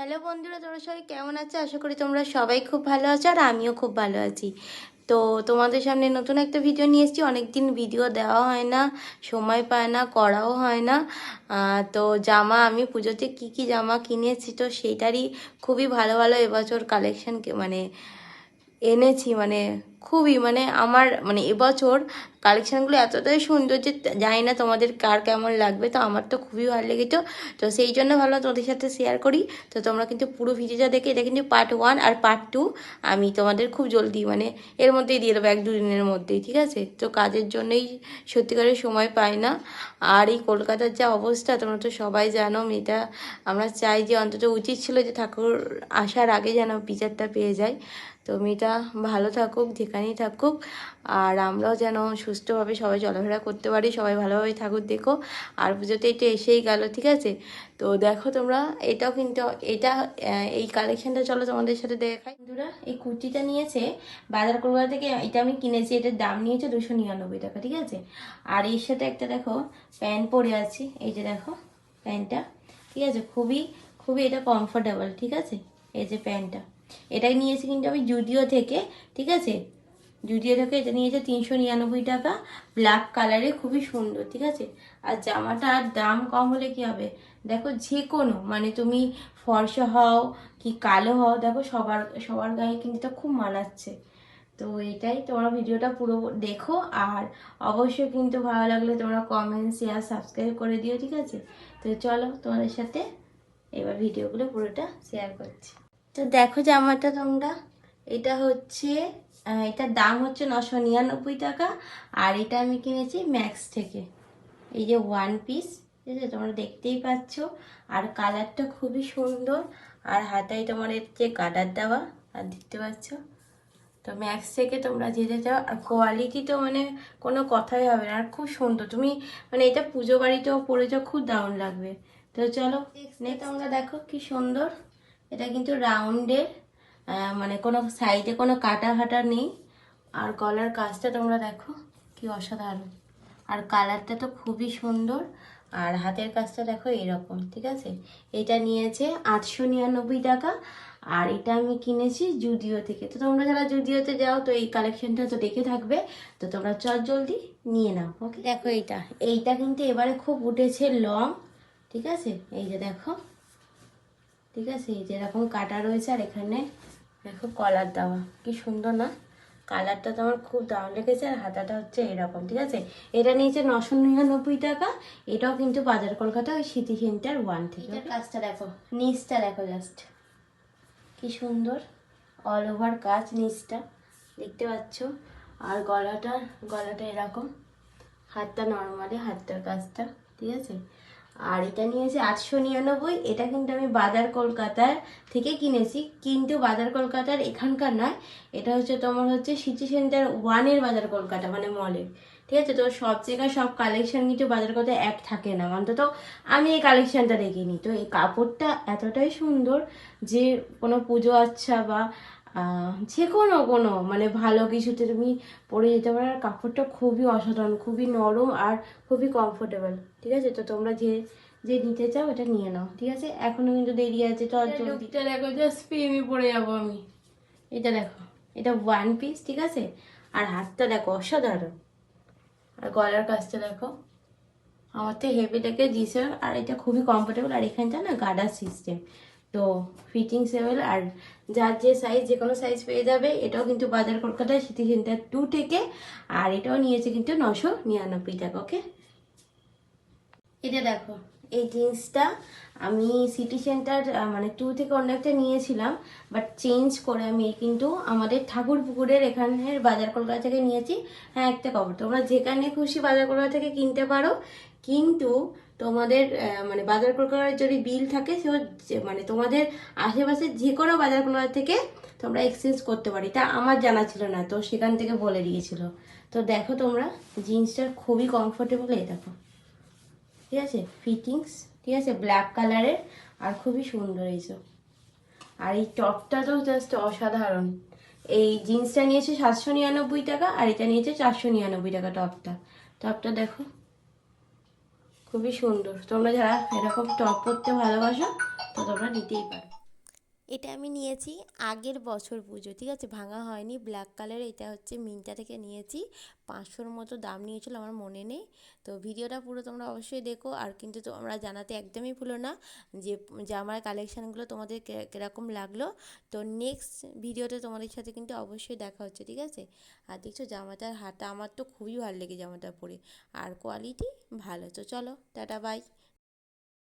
Hello বন্ধুরা, তোমরা সবাই কেমন আছো? আশা করি তোমরা সবাই খুব ভালো আছো আর আমিও খুব ভালো আছি। তো তোমাদের সামনে নতুন একটা ভিডিও নিয়ে এসেছি। অনেকদিন ভিডিও দেওয়া হয় না, সময় পায় না, করাও হয় না। তো জামা আমি পুজোতে কি কি জামা কিনেছি তো সেইটারই খুবই ভালো ভালো এবছর কালেকশন মানে এনেছি। মানে খুবই মানে আমার মানে এবছর কালেকশানগুলো এতটাই সুন্দর যে জানি না তোমাদের কার কেমন লাগবে। তো আমার তো খুবই ভালো লেগেছে, তো সেই জন্য ভাবলাম তোমাদের সাথে শেয়ার করি। তো তোমরা কিন্তু পুরো ভিডিওটা দেখে, এটা কিন্তু পার্ট 1 আর পার্ট 2 আমি তোমাদের খুব জলদি মানে এর মধ্যেই দিয়ে দেবো, 1-2 দিনের মধ্যেই, ঠিক আছে? তো কাজের জন্যই সত্যিকারের সময় পাই না। আর এই কলকাতার যা অবস্থা তোমরা তো সবাই জানো। মেয়েটা আমরা চাই যে অন্তত উচিত ছিল যে ঠাকুর আসার আগে যেন বিচারটা পেয়ে যায়। তো মেয়েটা ভালো থাকুক যেখানেই থাকুক, আর আমরাও যেন সুস্থভাবে সবাই চলাফেরা করতে পারি, সবাই ভালোভাবে থাকুক। দেখো আর পুজোতে এটা এসেই গেল, ঠিক আছে? তো দেখো তোমরা, এটাও কিন্তু এটা এই কালেকশানটা চলো তোমাদের সাথে দেখাই। বন্ধুরা, এই কুর্তিটা নিয়েছে বাজার কলকাতা থেকে, এটা আমি কিনেছি। এটার দাম নিয়েছে 299 টাকা, ঠিক আছে? আর এর সাথে একটা দেখো প্যান্ট পরে আছি, এই যে দেখো প্যান্টটা, ঠিক আছে? খুবই খুবই এটা কমফোর্টেবল, ঠিক আছে? এই যে প্যান্টটা, এটাই নিয়েছি কিন্তু আমি জুডিও থেকে, ঠিক আছে? জুডিও থেকে এটা নিয়েছে 399 টাকা, ব্ল্যাক কালারে, খুবই সুন্দর, ঠিক আছে? আর জামাটার দাম কম হলে কি হবে, দেখো যে কোনো মানে তুমি ফর্সা হও কি কালো হও, দেখো সবার সবার গায়ে কিন্তু এটা খুব মানাচ্ছে। তো এটাই, তোমরা ভিডিওটা পুরো দেখো, আর অবশ্যই কিন্তু ভালো লাগলে তোমরা কমেন্ট, শেয়ার, সাবস্ক্রাইব করে দিও, ঠিক আছে? তো চলো তোমাদের সাথে এবার ভিডিওগুলো পুরোটা শেয়ার করছি। তো দেখো জামাটা তোমরা, এটা হচ্ছে এটার দাম হচ্ছে 999 টাকা। আর এটা আমি কিনেছি ম্যাক্স থেকে। এই যে ওয়ান পিস, ঠিক আছে? তোমরা দেখতেই পাচ্ছ। আর কালারটা খুবই সুন্দর, আর হাতায় তোমার এর যে গার্ডার দেওয়া, আর দেখতে পাচ্ছ। তো ম্যাক্স থেকে তোমরা যেতে চাও, আর কোয়ালিটি তো মানে কোনো কথাই হবে না, আর খুব সুন্দর। তুমি মানে এটা পুজো বাড়িতেও পরে যাও, খুব দারুণ লাগবে। তো চলো তোমরা দেখো কি সুন্দর। এটা কিন্তু রাউন্ডের, মানে কোনো সাইডে কোনো কাটা ফাটা নেই। আর গলার কাজটা তোমরা দেখো কি অসাধারণ, আর কালারটা তো খুবই সুন্দর। আর হাতের কাজটা দেখো এরকম, ঠিক আছে? এটা নিয়েছে 899 টাকা। আর এটা আমি কিনেছি জুডিও থেকে। তো তোমরা যারা জুডিওতে যাও তো এই কালেকশনটা তো দেখে থাকবে, তো তোমরা চট জলদি নিয়ে নাও, ওকে? দেখো এইটা এইটা কিন্তু এবারে খুব উঠেছে লং, ঠিক আছে? এই যে দেখো, ঠিক আছে? এই যে এরকম কাটা রয়েছে, আর এখানে দেখো কলার দেওয়া, কি সুন্দর না? কালারটা তো আমার খুব দারুণ লেগেছে। আর হাতাটা হচ্ছে এরকম, ঠিক আছে? এটা নিয়েছে 999 টাকা। এটাও কিন্তু বাজার কলকাতা, ওই সিটি সেন্টার 1 থেকে। কাজটা দেখো, নিচটা দেখো জাস্ট কি সুন্দর, অল ওভার কাজ নিচটা, দেখতে পাচ্ছ? আর গলাটা গলাটা এরকম, হাতটা নর্মালি, হাতটার কাজটা, ঠিক আছে? আর এটা নিয়েছে 899। এটা কিন্তু আমি বাজার কলকাতার থেকে কিনেছি, কিন্তু বাজার কলকাতার এখানকার নয়। এটা হচ্ছে তোমার হচ্ছে সিটি সেন্টার 1-এর বাজার কলকাতা, মানে মলের, ঠিক আছে? তো সব জায়গায় সব কালেকশন কিন্তু বাজার কলকাতায় এক থাকে না, অন্তত আমি এই কালেকশনটা দেখিনি। তো এই কাপড়টা এতটাই সুন্দর যে কোনো পুজো আচ্ছা বা যে কোনো কোনো মানে ভালো কিছুতে তুমি পরে যেতে পারো। আর কাপড়টা খুবই অসাধারণ, খুবই নরম, আর খুবই কমফোর্টেবল, ঠিক আছে? তো তোমরা যে যে নিতে চাও এটা নিয়ে নাও, ঠিক আছে? এখনো কিন্তু দেরি আছে, তো লুকটা দেখো, জাস্ট প্রেমে পড়ে যাবো আমি। এটা দেখো, এটা ওয়ান পিস, ঠিক আছে? আর হাতটা দেখো অসাধারণ, আর গলার কাজটা দেখো, আমার তো হেভি লেগে দিয়েছে। আর এটা খুবই কমফোর্টেবল, আর এখানটা না গার্ডার সিস্টেম, তো ফিটিংসেবল। আর যার যে সাইজ, যে কোনো সাইজ পেয়ে যাবে। এটাও কিন্তু বাজার কলকাতায় সিটি সেন্টার 2 থেকে। আর এটাও নিয়েছে কিন্তু 999 টাকা, ওকে? এটা দেখো, এই জিন্সটা আমি সিটি সেন্টার মানে 2 থেকে অন্য একটা নিয়েছিলাম, বাট চেঞ্জ করে আমি কিন্তু আমাদের ঠাকুর পুকুরের এখানের বাজার কলকাতা থেকে নিয়েছি। হ্যাঁ, একটা খবর, তোমরা যেখানে খুশি বাজার কলকাতা থেকে কিনতে পারো, কিন্তু তোমাদের মানে বাজার কলকাতার যদি বিল থাকে সে মানে তোমাদের আশেপাশে যে কোনো বাজার কলকাতা থেকে তোমরা এক্সচেঞ্জ করতে পারি। তা আমার জানা ছিল না, তো সেখান থেকে বলে দিয়েছিল। তো দেখো তোমরা, জিন্সটার খুবই কমফোর্টেবল, এই দেখো, ঠিক আছে? ফিটিংস, ঠিক আছে? ব্ল্যাক কালারের, আর খুবই সুন্দর এইসব। আর এই টপটা তো জাস্ট অসাধারণ। এই জিন্সটা নিয়েছে 799 টাকা, আর এটা নিয়েছে 499 টাকা। টপটা টপটা দেখো, খুবই সুন্দর। তোমরা যারা এরকম টপ পরতে ভালোবাসো তো তোমরা নিতেই পারো। এটা আমি নিয়েছি আগের বছর পুজো, ঠিক আছে, ভাঙা হয়নি, ব্ল্যাক কালারের। এটা হচ্ছে মিন্ত্রা থেকে নিয়েছি, 500-র মতো দাম নিয়েছিল, আমার মনে নেই। তো ভিডিওটা পুরো তোমরা অবশ্যই দেখো। আর কিন্তু তোমরা জানাতে একদমই ভুলো না যে জামার কালেকশানগুলো তোমাদের কীরকম লাগলো। তো নেক্সট ভিডিওতে তোমাদের সাথে কিন্তু অবশ্যই দেখা হচ্ছে, ঠিক আছে। আর দেখছো জামাটার হাতা আমার তো খুবই ভালো লেগে জামাটা পরে, আর কোয়ালিটি ভালো। তো চলো, টাটা, বাই।